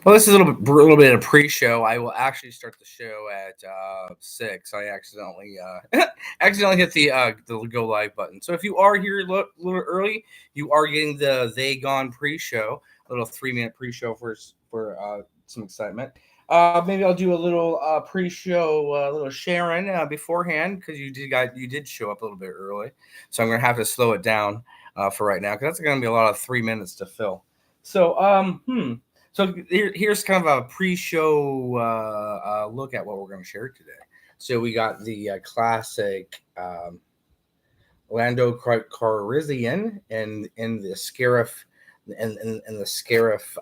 Well, this is a little bit of pre-show. I will actually start the show at 6. I accidentally hit the go live button. So if you are here a little early, you are getting the They Gone pre-show, a little 3 minute pre-show for some excitement. Maybe I'll do a little pre-show, little sharing beforehand because you did show up a little bit early. So I'm gonna have to slow it down for right now because that's gonna be a lot of 3 minutes to fill. So here's kind of a pre-show look at what we're going to share today. So we got the classic Lando Calrissian and the Scarif and the Scarif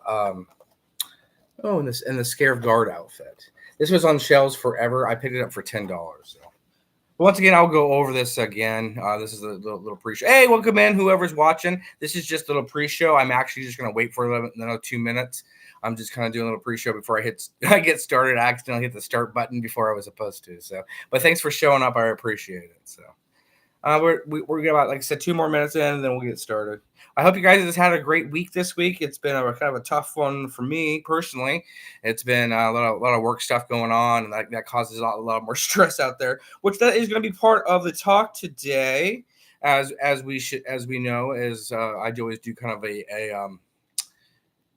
and the Scarif guard outfit. This was on shelves forever. I picked it up for $10. So once again, I'll go over this again. This is a little pre-show. Hey, welcome in, whoever's watching. This is just a little pre-show. I'm actually just going to wait for another 2 minutes. I'm just kind of doing a little pre-show before I get started. I accidentally hit the start button before I was supposed to. So, but thanks for showing up. I appreciate it. So, we're gonna about, like I said, 2 more minutes in, and then we'll get started. I hope you guys have had a great week this week. It's been kind of a tough one for me personally. It's been a lot of work stuff going on, and that causes a lot more stress out there. Which that is going to be part of the talk today, as we know, as I do always do kind of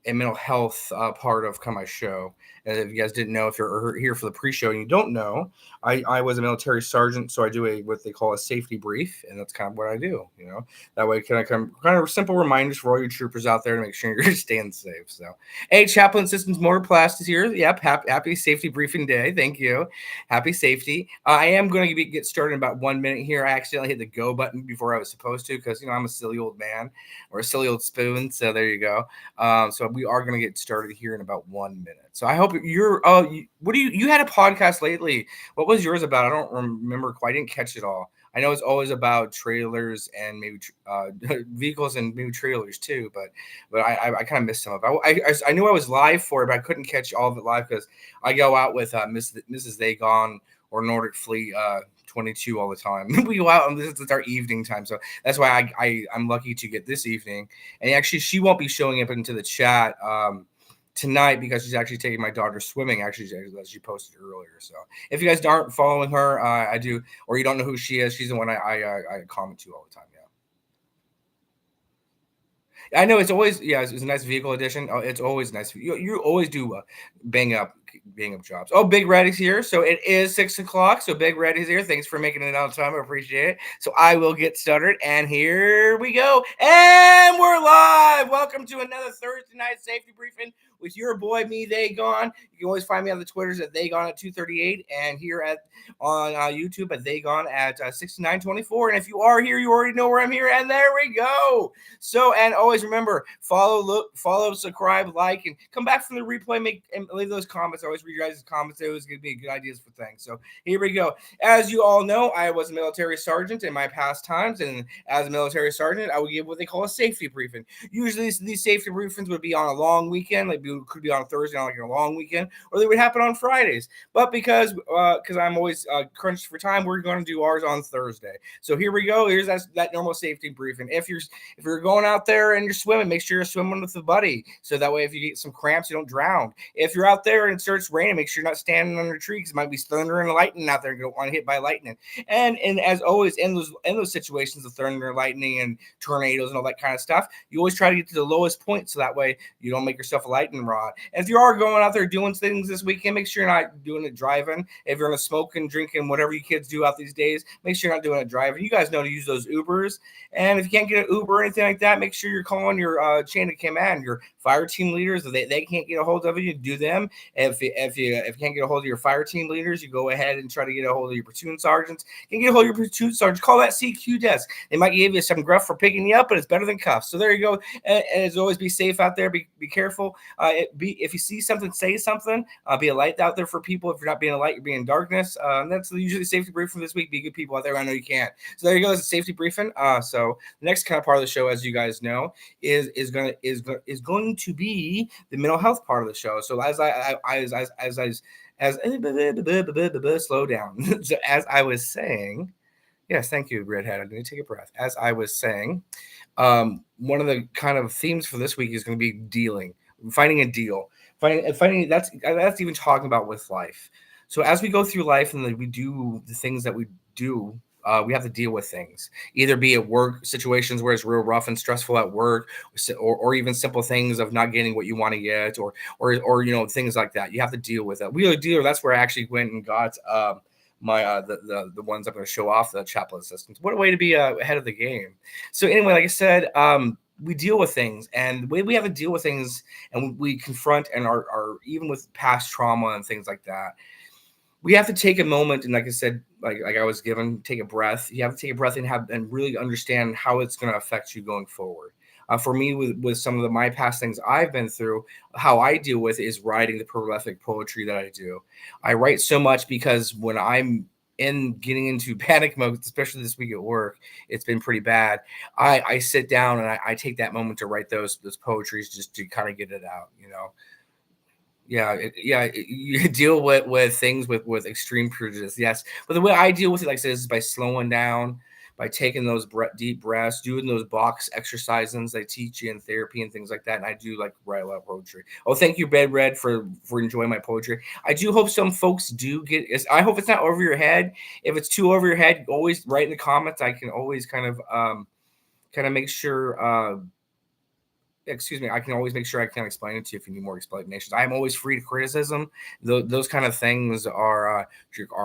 a mental health part of kind of my show. And if you guys didn't know, if you're here for the pre-show and you don't know, I was a military sergeant, so I do what they call a safety brief, and that's kind of what I do. That way can I come kind of simple reminders for all your troopers out there to make sure you're staying safe. So, hey, Chaplain Systems Motorplast is here. Yep, happy safety briefing day. Thank you. Happy safety. I am going to get started in about 1 minute here. I accidentally hit the go button before I was supposed to because I'm a silly old man or a silly old spoon. So there you go. So we are going to get started here in about 1 minute. So I hope you're. You had a podcast lately? What was yours about? I don't remember quite. I didn't catch it all. I know it's always about trailers and maybe vehicles and maybe trailers too. But I kind of missed some of it. I knew I was live for it, but I couldn't catch all of it live because I go out with Mrs. They Gone or Nordic Fleet 22 all the time. We go out and this is our evening time, so that's why I'm lucky to get this evening. And actually, she won't be showing up into the chat tonight because she's actually taking my daughter swimming. Actually, as she posted earlier. So if you guys aren't following her, I do, or you don't know who she is, she's the one I comment to all the time. I know it's always it's a nice vehicle edition. Oh, it's always nice. You always do bang up jobs. Oh, Big Red is here, so it is 6 o'clock. So Big Red is here. Thanks for making it on time. I appreciate it. So I will get started, and here we go, and we're live. Welcome to another Thursday night safety briefing with your boy, me, They Gone. You can always find me on the Twitters at They Gone at 238, and here on YouTube at They Gone at 6924. And if you are here, you already know where I'm here, and there we go. So, and always remember, follow, subscribe, like, and come back from the replay, and leave those comments. I always read your guys' comments. They always give me good ideas for things. So here we go. As you all know, I was a military sergeant in my past times, and as a military sergeant, I would give what they call a safety briefing. Usually, these safety briefings would be on a long weekend, like could be on a Thursday, on like a long weekend, or they would happen on Fridays. But because I'm always crunched for time, we're going to do ours on Thursday. So here we go. Here's that normal safety briefing. If you're going out there and you're swimming, make sure you're swimming with a buddy. So that way, if you get some cramps, you don't drown. If you're out there and it starts raining, make sure you're not standing under a tree because it might be thunder and lightning out there and you don't want to hit by lightning. And as always, in those situations of thunder, lightning, and tornadoes and all that kind of stuff, you always try to get to the lowest point so that way you don't make yourself a lightning rod. And if you are going out there doing things this weekend, make sure you're not doing it driving. If you're going to smoking, drinking, whatever you kids do out these days, make sure you're not doing it driving. You guys know to use those Ubers. And if you can't get an Uber or anything like that, make sure you're calling your chain of command, your fire team leaders. If they can't get a hold of you, do them. If you can't get a hold of your fire team leaders, you go ahead and try to get a hold of your platoon sergeants. You can get a hold of your platoon sergeants. Call that CQ desk. They might give you some gruff for picking you up, but it's better than cuffs. So there you go. And as always, be safe out there. Be careful. If you see something, say something. Be a light out there for people. If you're not being a light, you're being darkness. That's usually the safety briefing this week. Be good people out there. I know you can't. So there you go. It's a safety briefing. So the next kind of part of the show, as you guys know, is going to be the mental health part of the show. So slow down. So as I was saying, yes, thank you, Redhead. I'm going to take a breath. As I was saying, one of the kind of themes for this week is going to be finding a deal. finding that's even talking about with life. So as we go through life and we do the things that we do, we have to deal with things, either be at work situations where it's real rough and stressful at work, or even simple things of not getting what you want to get, or things like that. You have to deal with it. Wheeler dealer. That's where I actually went and got my the ones I'm going to show off, the Chaplain Assistants. What a way to be ahead of the game. So anyway, like I said, we deal with things, and the way we have to deal with things, and we confront and are even with past trauma and things like that, we have to take a moment, and like I said, like I was given, take a breath. You have to take a breath and really understand how it's going to affect you going forward. For me, with some of my past things I've been through, how I deal with it is writing the prolific poetry that I do. I write so much because when I'm getting into panic mode, especially this week at work, it's been pretty bad. I sit down and I take that moment to write those poetries just to kind of get it out, you deal with things with extreme prejudice, yes. But the way I deal with it, like I said, is by slowing down, by taking those deep breaths, doing those box exercises they teach you in therapy and things like that. And I do like write a lot of poetry. Oh, thank you, Bed Red, for enjoying my poetry. I do hope some folks do get. I hope it's not over your head. If it's too over your head, always write in the comments. I can always kind of make sure. Excuse me, I can always make sure I can explain it to you if you need more explanations. I'm always free to criticism. Those kind of things are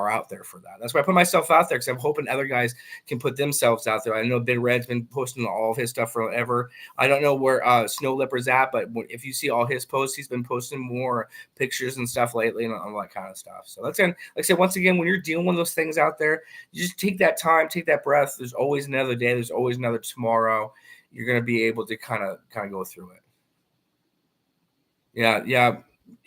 out there for that. That's why I put myself out there, because I'm hoping other guys can put themselves out there. I know Big Red's been posting all of his stuff forever. I don't know where Snow Leopard's at, but if you see all his posts, he's been posting more pictures and stuff lately and all that kind of stuff. So that's like I said, once again, when you're dealing with those things out there, you just take that time, take that breath. There's always another day. There's always another tomorrow. You're going to be able to kind of go through it. Yeah.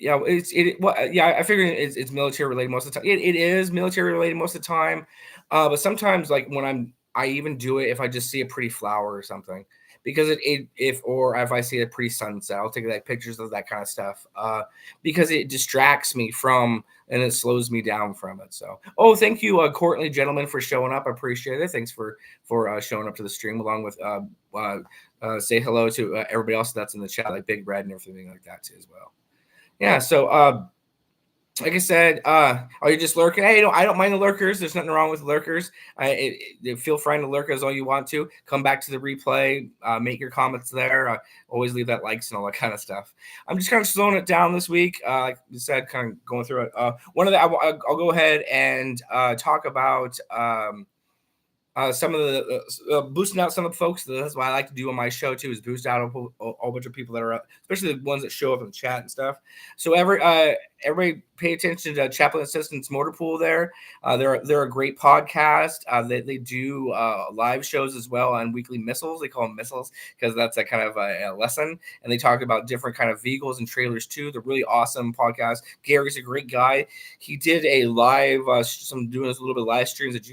I figure it's military related most of the time. It is military related most of the time. But sometimes, like when I even do it if I just see a pretty flower or something, because if I see a pretty sunset, I'll take like pictures of that kind of stuff. Because it distracts me from, and it slows me down from it. So, thank you, Courtney, gentlemen, for showing up. I appreciate it. Thanks for showing up to the stream, along with say hello to everybody else that's in the chat, like Big Red and everything like that too as well. Yeah. So, like I said, are you just lurking? Hey, I don't mind the lurkers. There's nothing wrong with lurkers. Feel free to lurk as all you want to. Come back to the replay. Make your comments there. Always leave that likes and all that kind of stuff. I'm just kind of slowing it down this week. Like I said, kind of going through it. I'll go ahead and talk about some of the boosting out some of the folks. That's what I like to do on my show too, is boost out a whole bunch of people that are up, especially the ones that show up in the chat and stuff. So everybody pay attention to Chaplain Assistants Motor Pool there. They're a great podcast. They do live shows as well on Weekly Missiles. They call them missiles because that's a kind of a lesson. And they talk about different kind of vehicles and trailers too. They're really awesome podcast. Gary's a great guy. He did a live, doing a little bit of live streams at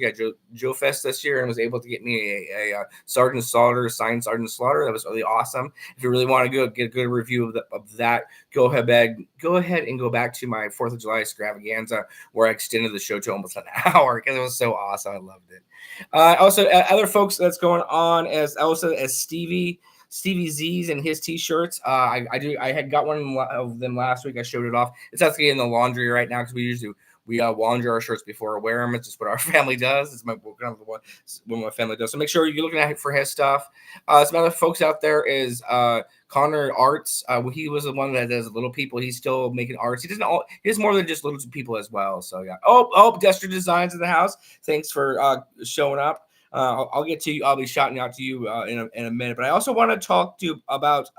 Joe Fest this year, and was able to get me a Sergeant Slaughter, signed Sergeant Slaughter. That was really awesome. If you really want to get a good review of that, go ahead and go back to my 4th of July extravaganza, where I extended the show to almost an hour because it was so awesome. I loved it. Also, other folks that's going on as Stevie Z's and his t-shirts. I had got one of them last week. I showed it off. It's actually in the laundry right now because we launder our shirts before I wear them. It's just what our family does. It's what my family does. So make sure you're looking for his stuff. Some other folks out there is Connor Arts. He was the one that does Little People. He's still making arts. He does more than just Little People as well. So yeah. Dexter Designs in the house. Thanks for showing up. I'll get to you. I'll be shouting out to you in a minute. But I also want to talk to you about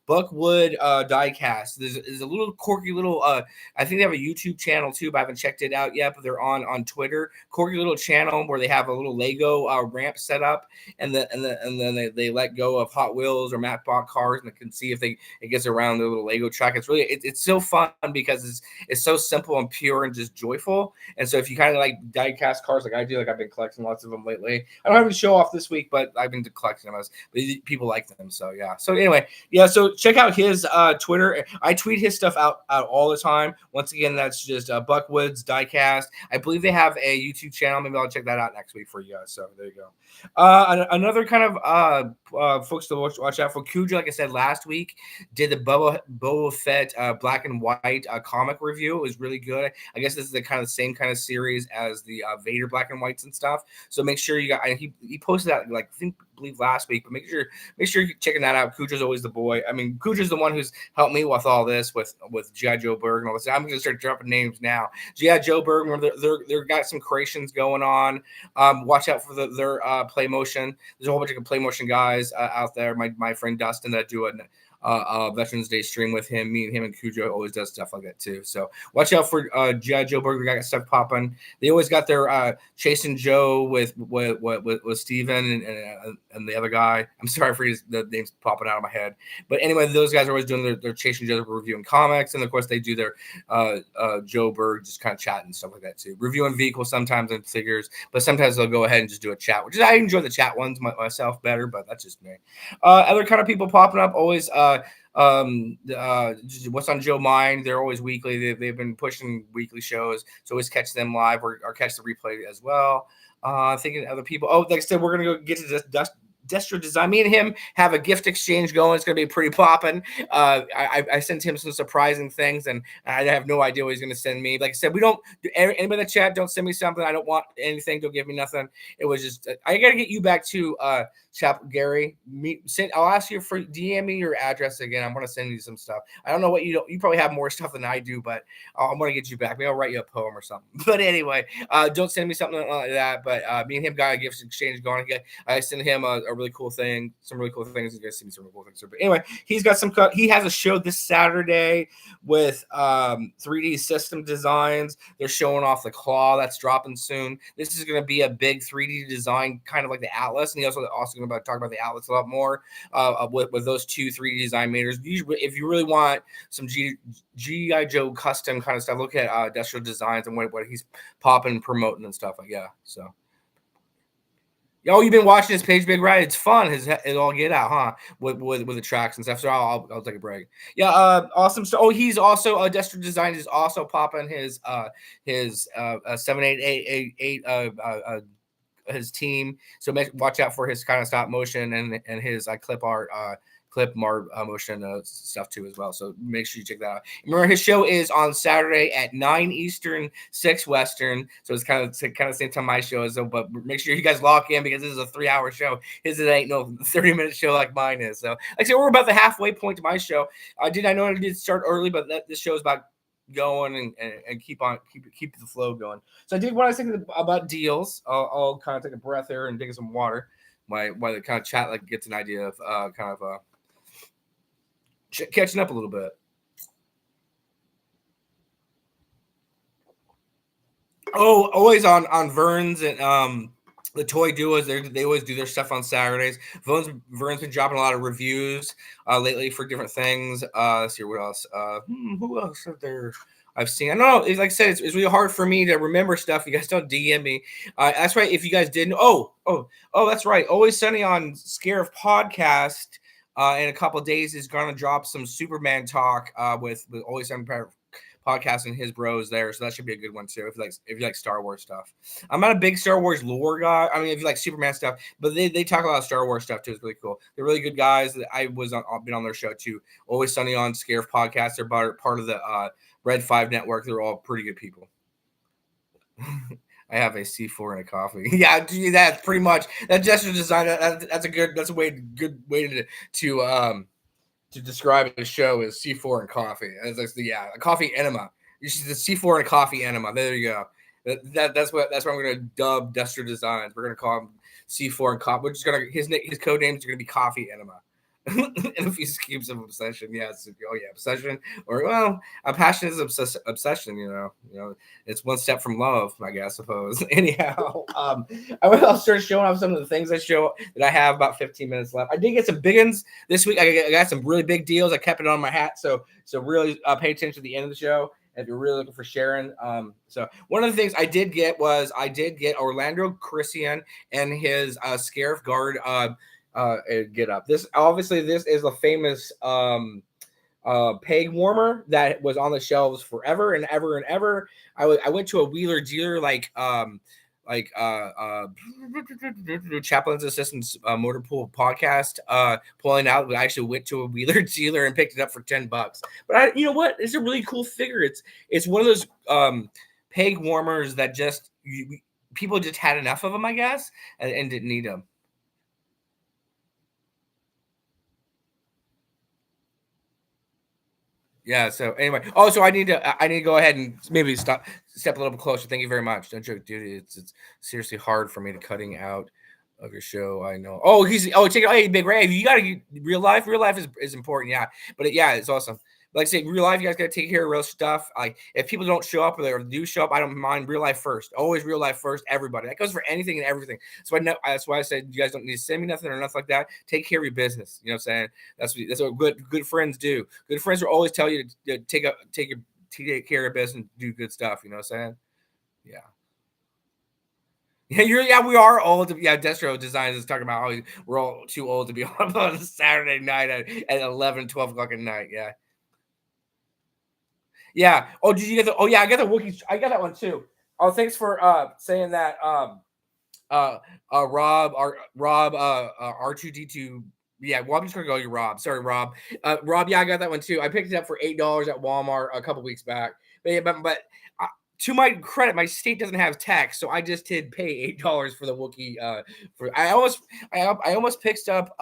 Buckwood Diecast. There's a little quirky little. I think they have a YouTube channel too, but I haven't checked it out yet. But they're on Twitter. Quirky little channel where they have a little Lego ramp set up, and then they let go of Hot Wheels or Matchbox cars, and they can see if it gets around the little Lego track. It's really it's so fun because it's so simple and pure and just joyful. And so if you kind of like diecast cars like I do, like I've been collecting lots of them lately. actually. I don't have any show off this week, but I've been collecting them. People like them, so yeah. So anyway, yeah. So check out his Twitter. I tweet his stuff out all the time. Once again, that's just Buckwoods Diecast. I believe they have a YouTube channel. Maybe I'll check that out next week for you guys. So there you go. Another kind of folks to watch out for. Cujo, like I said last week, did the Boba Fett black and white comic review. It was really good. I guess this is the kind of same kind of series as the Vader black and whites and stuff. So make sure you got. He posted that like I believe last week, but make sure you're checking that out. Cujo's always the boy. I mean, Cujo's the one who's helped me with all this with G.I. Joe Berg and all this. I'm gonna start dropping names now. G.I. Joe Berg, they're got some creations going on. Watch out for their play motion. There's a whole bunch of play motion guys out there. My friend Dustin that do Veterans Day stream with him. Me and him and Cujo always does stuff like that too. So watch out for G.I. Joe Burger. Got stuff popping. They always got their Chasing Joe with Steven and the other guy. I'm sorry for the names popping out of my head. But anyway, those guys are always doing their Chasing Joe reviewing comics. And of course they do their Joe Berg just kind of chatting and stuff like that too. Reviewing vehicles sometimes and figures, but sometimes they'll go ahead and just do a chat, which is I enjoy the chat ones myself better, but that's just me. Other kind of people popping up always what's on Joe Mind. They're always weekly. They've been pushing weekly shows, so always catch them live or catch the replay as well. Thinking other people. Oh, like I said, we're gonna go get to Destro Design. Me and him have a gift exchange going. It's going to be pretty popping. I sent him some surprising things, and I have no idea what he's going to send me. Like I said, we don't anybody in the chat. Don't send me something. I don't want anything. Don't give me nothing. It was just I got to get you back to Gary. I'll ask you for DM me your address again. I'm going to send you some stuff. I don't know what you probably have more stuff than I do, but I'm going to get you back. Maybe I'll write you a poem or something. But anyway, don't send me something like that. But me and him got a gift exchange going. I sent him a really cool thing, some really cool things. You guys see me some really cool things. But anyway, he's got he has a show this Saturday with 3D System Designs. They're showing off the claw that's dropping soon. This is going to be a big 3D design, kind of like the Atlas. And he also going to talk about the Atlas a lot more with those two 3D design makers. If you really want some G.I. Joe custom kind of stuff, look at Destro Designs and what he's popping, promoting and stuff. Like so. Yo, you've been watching his page, Big Rat. It's fun. It all get out, huh? With the tracks and stuff. So I'll take a break. Yeah, awesome. So he's also Destro Design is also popping his 7888 his team. So watch out for his kind of stop motion and his clip art motion stuff too as well. So make sure you check that out. Remember, his show is on Saturday at 9 Eastern, 6 Western. So it's kind of the same time my show is. But make sure you guys lock in because this is a 3-hour show. His ain't no 30-minute show like mine is. So like I said, we're about the halfway point to my show. I know I did start early, but this show is about going and keep the flow going. So I did want to think about deals. I'll kind of take a breath here and drink some water while the kind of chat gets an idea of catching up a little bit. Oh, always on Vern's and the Toy Duos. They always do their stuff on Saturdays. Vern's been dropping a lot of reviews lately for different things. Let's see what else. Who else are there? I've seen. I don't know. Like I said, it's really hard for me to remember stuff. You guys don't DM me. That's right. If you guys didn't. Oh, that's right. Always Sunny on Scare Podcast. In a couple of days is going to drop some Superman talk with Always Sunny Podcast and his bros there, so that should be a good one too. If you like Star Wars stuff, I'm not a big Star Wars lore guy. I mean, if you like Superman stuff, but they talk a lot of Star Wars stuff too. It's really cool. They're really good guys. I've been on their show too. Always Sunny on Scare Podcast. They're part of the Red 5 network. They're all pretty good people. I have a C4 and a coffee. Yeah, that's pretty much that gesture design. That's a good way to describe a show is C4 and coffee. A coffee enema. You should the C4 and a coffee enema. There you go. That's what I'm going to dub Destro Designs. We're going to call him C4 and coffee. We're just going to his code names are going to be Coffee Enema. And if he keeps an obsession, obsession, or a passion is obsession. It's one step from love, I suppose. Anyhow, I'll start showing off some of the things that I have about 15 minutes left. I did get some big ones this week. I got some really big deals. I kept it on my hat, so really pay attention to the end of the show. if you're really looking for Sharon. So one of the things I did get Orlando Christian and his Scarif Guard get up. This is the famous peg warmer that was on the shelves forever and ever and ever. I went to a wheeler dealer Chaplain's Assistants Motor Pool podcast pulling out. I actually went to a wheeler dealer and picked it up for $10. But you know what? It's a really cool figure. It's one of those peg warmers that just people just had enough of them, I guess, and didn't need them. Yeah. So anyway, so I need to go ahead and maybe step a little bit closer. Thank you very much. Don't joke, dude. It's seriously hard for me to cutting out of your show. I know. Check it out. Hey, Big Ray, you got to real life. Real life is important. Yeah, but it's awesome. Like I say, real life, you guys got to take care of real stuff. Like if people don't show up or they do show up, I don't mind. Real life first. Always real life first. Everybody. That goes for anything and everything. So that's why I said you guys don't need to send me nothing or nothing like that. Take care of your business. You know what I'm saying? That's what good friends do. Good friends will always tell you to take care of business and do good stuff. You know what I'm saying? Yeah. Yeah, we are old. Destro Designs is talking about how we're all too old to be on a Saturday night at 11, 12 o'clock at night. Yeah. Yeah. Oh, did you get the? Oh, yeah. I got the Wookiee. I got that one too. Oh, thanks for saying that. Rob R2D2. Yeah, well, I'm just gonna go you, Rob. Sorry, Rob. Rob, yeah, I got that one too. I picked it up for $8 at Walmart a couple weeks back. But to my credit, my state doesn't have tax, so I just did pay $8 for the Wookiee. I almost picked up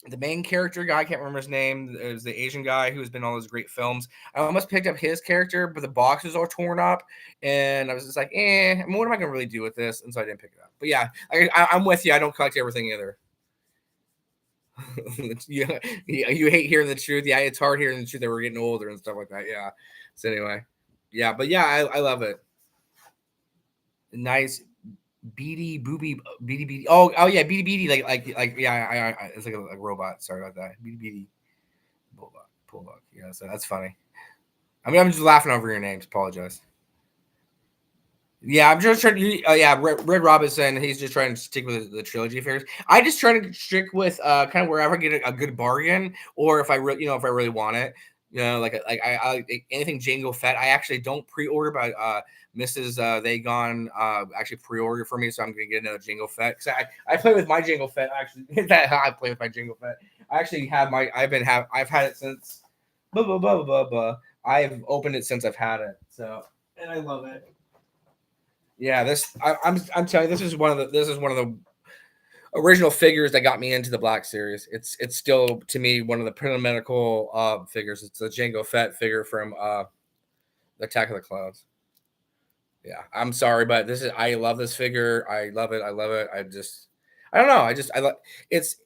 the main character guy. I can't remember his name. It was the Asian guy who's been in all those great films. I almost picked up his character, but the box was all torn up, and I was just like, what am I gonna really do with this? And so I didn't pick it up. But yeah, I'm with you. I don't collect everything either. you hate hearing the truth. Yeah, it's hard hearing the truth that we're getting older and stuff like that. Yeah. So anyway, yeah, but yeah, I love it. Nice. Beady Beady. Oh yeah, Beady like yeah. It's like a robot. Sorry about that. Beady Bulldog. Yeah, so that's funny. I mean, I'm just laughing over your names. Apologize. Yeah, I'm just trying to. Red Robinson. He's just trying to stick with the trilogy affairs. I just try to stick with kind of wherever I get a good bargain, or if I really want it. Like I anything Jango Fett. I actually don't pre-order, but Mrs. They Gone actually pre-ordered for me, so I'm gonna get another Jango Fett. Cause I play with my Jango Fett actually. I play with my Jango Fett. I actually have I've had it since. I've opened it since I've had it. So and I love it. Yeah, I'm telling you, this is one of the original figures that got me into the Black Series. It's still to me one of the pinnacle figures. It's a Jango Fett figure from the Attack of the Clones. Yeah, I'm sorry, but I love this figure. I love it. I don't know. I love it's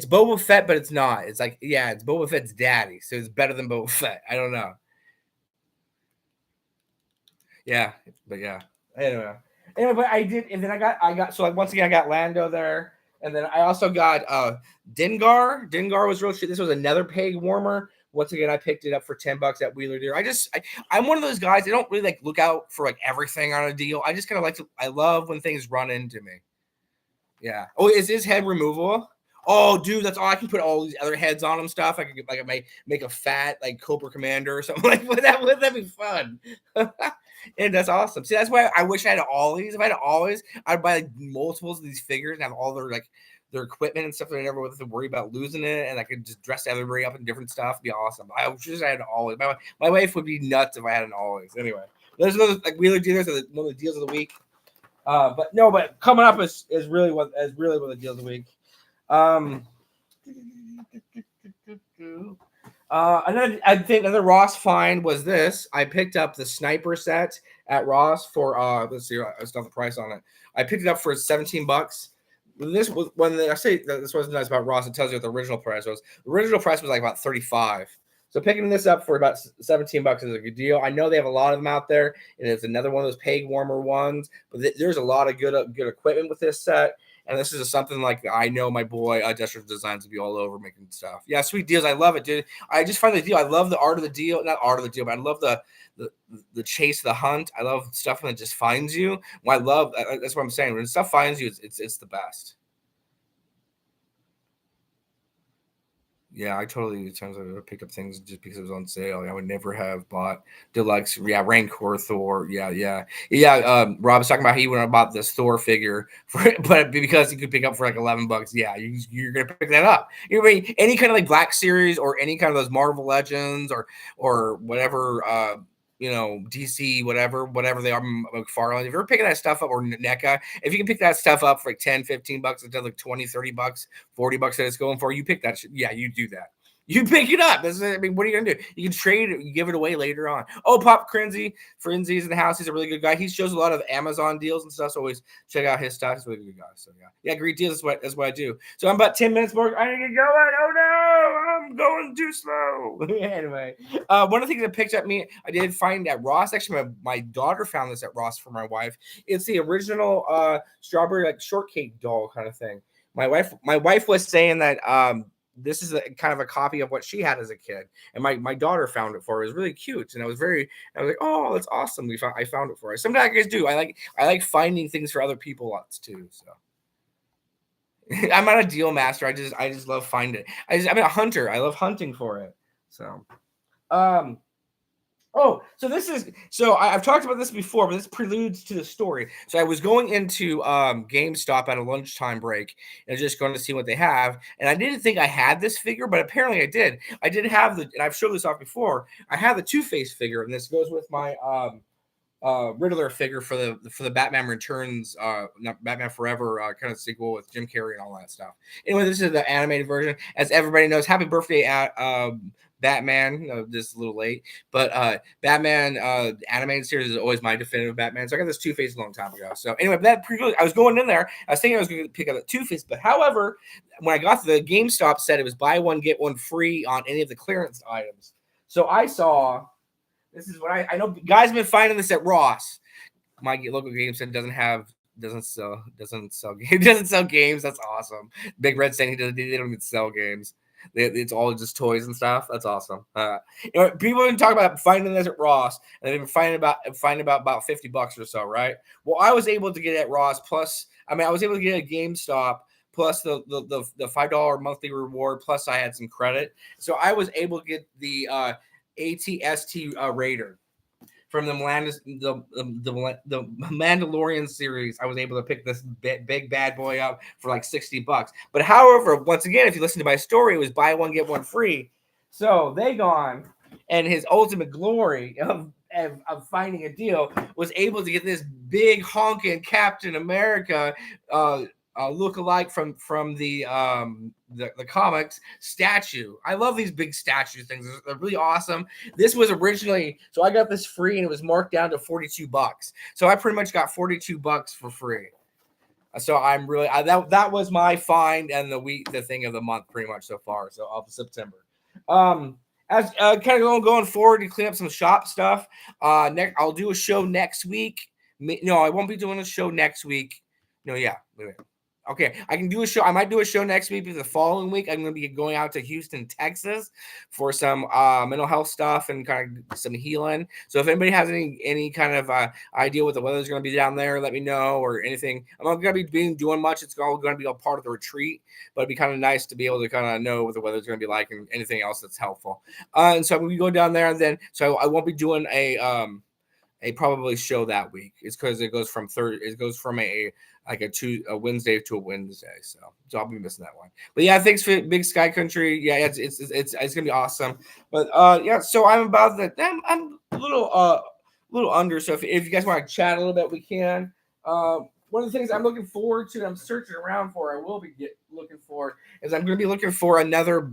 Boba Fett, but it's not. It's like it's Boba Fett's daddy, so it's better than Boba Fett. I don't know. Yeah, but yeah. Anyway, but I did, and then I got so like once again I got Lando there, and then I also got Dengar. Dengar was real shit. This was another peg warmer. Once again, I picked it up for $10 at Wheeler Deer. I'm one of those guys. I don't really like look out for like everything on a deal. I just kind of like to. I love when things run into me. Yeah. Oh, is his head removable? Oh, dude, that's all. I can put all these other heads on him. Stuff. I could I might make a fat like Cobra Commander or something like that. Would that be fun? And that's awesome. See, that's why I wish I had all these. If I had all these, I'd buy like multiples of these figures and have all their equipment and stuff that I never would have to worry about losing it, and I could just dress everybody up in different stuff. It'd be awesome. I wish I had always. My wife would be nuts if I had an always. Anyway, there's another like Wheeler Dealers are one of the deals of the week. But coming up is really one of the deals of the week. Another Ross find was this. I picked up the sniper set at Ross for let's see, it's not the price on it. I picked it up for $17. This was when I say that this wasn't nice about Ross. It tells you what the original price was. The original price was like about $35. So picking this up for about $17 is a good deal. I know they have a lot of them out there, and it's another one of those peg warmer ones. But there's a lot of good equipment with this set. And this is something like I know my boy Industrial Designs will be all over making stuff. Yeah, sweet deals. I love it, dude. I just find the deal. I love the art of the deal, not art of the deal, but I love the, the chase, the hunt. I love stuff when it just finds you. Well, I love that's what I'm saying. When stuff finds you, it's the best. Yeah, I totally times I would pick up things just because it was on sale. I would never have bought deluxe. Yeah, Rancor Thor. Yeah. Rob was talking about how he went and bought this Thor figure for, but because he could pick up for like $11. Yeah, you're gonna pick that up. You know, I mean, any kind of like Black Series or any kind of those Marvel Legends or whatever. DC, whatever they are, McFarlane. If you're picking that stuff up, or NECA, if you can pick that stuff up for like 10, $15 instead of like 20, $30, $40 that it's going for, you pick that shit. Yeah, you do that. You pick it up. I mean, what are you gonna do? You can trade it, you give it away later on. Oh, Pop Frenzy's in the house. He's a really good guy. He shows a lot of Amazon deals and stuff. So always check out his stuff. He's a really good guy. So yeah, great deals. That's what I do. So I'm about 10 minutes more. I need to get going. Oh no, I'm going too slow. Anyway, one of the things that picked up me, I did find at Ross. Actually, my daughter found this at Ross for my wife. It's the original strawberry like shortcake doll kind of thing. My wife was saying that this is a kind of a copy of what she had as a kid, and my daughter found it for her. It was really cute, and I was like, oh, that's awesome. I found it for her. Sometimes I guys do. I like finding things for other people lots too. So I'm not a deal master. I just love finding it. I'm a hunter. I love hunting for it. So um Oh, I've talked about this before, but this preludes to the story. So I was going into GameStop at a lunchtime break and just going to see what they have. And I didn't think I had this figure, but apparently I did. I did have and I've showed this off before. I have the Two-Face figure, and this goes with my Riddler figure for the Batman Returns, not Batman Forever kind of sequel with Jim Carrey and all that stuff. Anyway, this is the animated version. As everybody knows, happy birthday at Batman. This is a little late, but Batman animated series is always my definitive Batman. So I got this Two-Face a long time ago. So anyway, I was going in there. I was thinking I was going to pick up a Two-Face, but however, when I got to the GameStop, said it was buy one get one free on any of the clearance items. So I saw. This is what I know. Guys have been finding this at Ross. My local game center doesn't sell games. That's awesome. Big Red saying they don't even sell games. It's all just toys and stuff. That's awesome. People have been talking about finding this at Ross, and they've been finding about $50 or so, right? Well, I was able to get it at Ross. Plus, I was able to get a GameStop. Plus the $5 monthly reward. Plus I had some credit, so I was able to get the ATST Raider from the Mandalorian series. I was able to pick this big bad boy up for like $60. But however, once again, if you listen to my story, it was buy one get one free. So they gone, and his ultimate glory of finding a deal was able to get this big honking Captain America look-alike from the comics statue. I love these big statue things. They're really awesome. This was originally, so I got this free, and it was marked down to $42. So I pretty much got $42 for free. So I'm really that was my find and the thing of the month pretty much so far. So of September. As kind of going forward to clean up some shop stuff. Next I'll do a show next week. No, I won't be doing a show next week. No, yeah. Wait. Okay, I can do a show. I might do a show next week, but the following week I'm going to be going out to Houston, Texas, for some mental health stuff and kind of some healing. So if anybody has any kind of idea what the weather's going to be down there, let me know, or anything. I'm not going to be doing much. It's all going to be a part of the retreat, but it'd be kind of nice to be able to kind of know what the weather's going to be like and anything else that's helpful. And so we go down there, and then so I won't be doing a probably show that week. It's because it goes from a Wednesday to a Wednesday, so I'll be missing that one. But yeah, thanks for Big Sky Country. Yeah, it's gonna be awesome. But yeah, so I'm about that. I'm a little under. So if you guys want to chat a little bit, we can. One of the things I'm looking forward to, and I'm searching around for, I will be looking for, is I'm going to be looking for another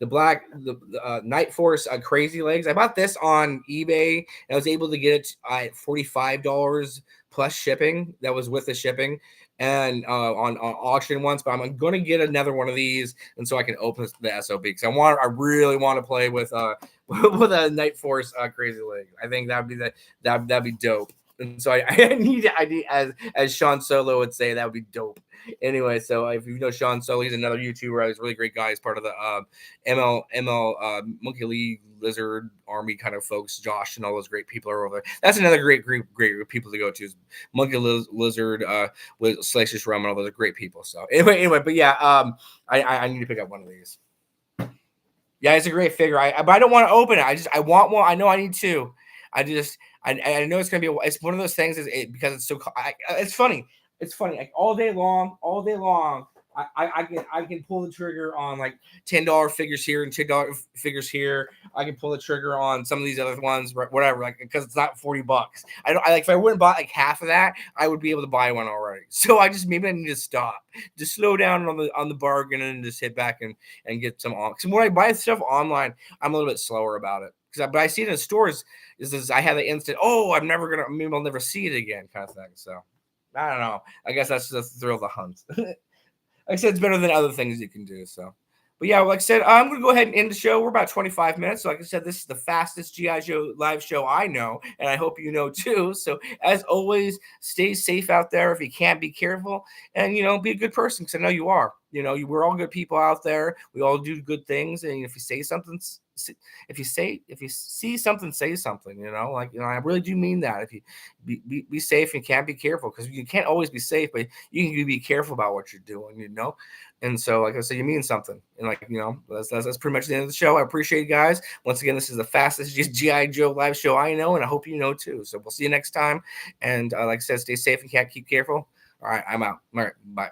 the Night Force Crazy Legs. I bought this on eBay, and I was able to get it at $45 plus shipping. That was with the shipping, and on auction once. But I'm going to get another one of these, and so I can open the SOB because I really want to play with with a Night Force Crazy Leg. I think that'd be dope. And so I need as Sean Solo would say, that would be dope. Anyway, so if you know Sean Solo, he's another YouTuber. He's a really great guy. He's part of the ML Monkey League Lizard Army kind of folks. Josh and all those great people are over there. That's another great group of people to go to. Is Monkey Lizard with Salacious Rum and all those great people. So anyway, but yeah, I need to pick up one of these. Yeah, it's a great figure. But I don't want to open it. I want one. I know I need two. I know it's gonna be. It's one of those things. Because it's so. It's funny. It's funny. Like all day long. I can pull the trigger on like $10 figures here and $10 figures here. I can pull the trigger on some of these other ones, whatever. Like because it's not $40. I like if I wouldn't buy like half of that, I would be able to buy one already. So maybe I need to stop, just slow down on the bargain and just hit back and get some on. Because when I buy stuff online, I'm a little bit slower about it. But I see it in stores. Is I have the instant, oh, maybe I'll never see it again kind of thing. So I don't know. I guess that's just the thrill of the hunt. Like I said, it's better than other things you can do. So, but yeah, like I said, I'm going to go ahead and end the show. We're about 25 minutes. So like I said, this is the fastest G.I. Joe live show I know, and I hope you know too. So as always, stay safe out there. If you can't, be careful, and be a good person, because I know you are. We're all good people out there. We all do good things, and if you say something, if you see something, say something. I really do mean that. If you be safe and can't, be careful, because you can't always be safe, but you can be careful about what you're doing. And so, like I said, you mean something, and that's pretty much the end of the show. I appreciate you guys. Once again, this is the fastest G.I. Joe live show I know, and I hope you know too. So we'll see you next time. And like I said, stay safe and keep careful. All right, I'm out. All right, bye.